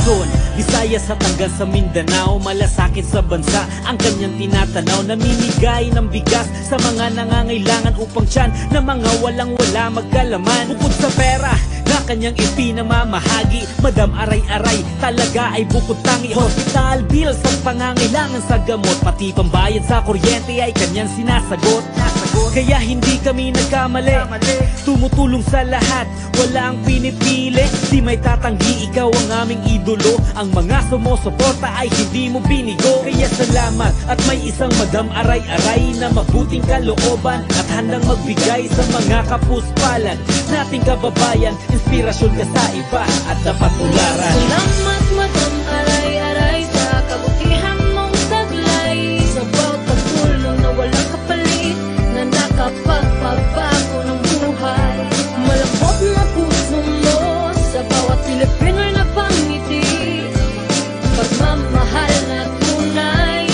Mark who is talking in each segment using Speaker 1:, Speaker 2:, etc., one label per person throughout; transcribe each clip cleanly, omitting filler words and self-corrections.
Speaker 1: Luzon, Visayas at hanggang sa Mindanao, malasakit sa bansa ang kanyang tinatanaw. Namimigay ng bigas sa mga nangangailangan upang tiyan na mga walang-wala magkalaman. Bukod sa pera na kanyang ipinamamahagi, Madam Aray-Aray talaga ay bukod tangi. Hospital bills ang pangangailangan sa gamot, pati pambayad sa kuryente ay kanyang sinasagot. Kaya hindi kami nagkamali, tumutulong sa lahat, wala ang pinipili. Di may tatanggi, ikaw ang aming idolo. Ang mga sumusuporta ay hindi mo binigo. Kaya salamat at may isang Madam Aray-Aray na mabuting kalooban at handang magbigay sa mga kapuspalan nating kababayan. Inspirasyon ka sa iba at dapat tularan.
Speaker 2: Salamat Madam Aray-Aray sa kabutihan mong taglay, sa bawat pagtulong na walang kapalit, na nakapagpabago ng buhay. Malambot na puso mo sa bawat Pilipino'y napangiti, pagmamahal na tunay.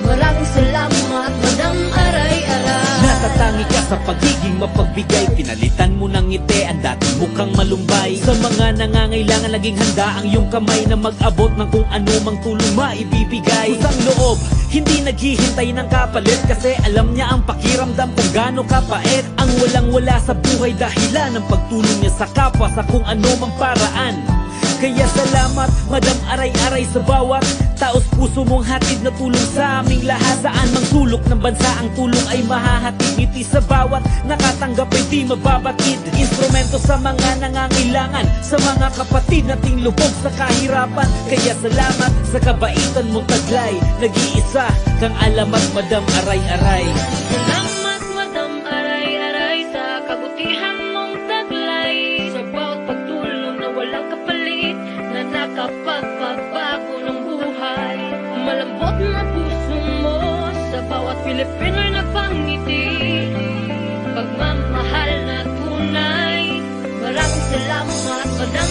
Speaker 2: Maraming salamat Madam Aray-Aray.
Speaker 1: Natatangi ka sa pagiging mapagbigay, pinalitan mo ng ngiti ang dating mukhang malumbay. Sa mga nangangailangan naging handa ang iyong kamay na mag-abot ng kung anumang tulong maibibigay. Kusang loob, hindi naghihintay ng kapalit, kasi alam niya ang pakiramdam kung gaano kapait. Ang walang-wala sa buhay dahilan ng pagtulong niya sa kapwa sa kung anumang paraan. Kaya salamat Madam Aray-Aray sa bawat taos puso mong hatid na tulong sa aming lahat. Saan mang sulok ng bansa ang tulong ay mahahatid, ngiti sa bawat nakatanggap ay di mababatid. Instrumento sa mga nangangailangan, sa mga kapatid nating lubog sa kahirapan. Kaya salamat sa kabaitan mong taglay, nag-iisa kang alamat Madam Aray-Aray.
Speaker 2: Salamat Madam Aray-Aray sa kabutihan mong taglay, sa bawat pagtulong na walang kapalit, na nakapagpabago ng buhay. Malambot na puso mo sa bawat Pilipino'y napangiti, pagmamahal na tunay. Maraming salamat Madam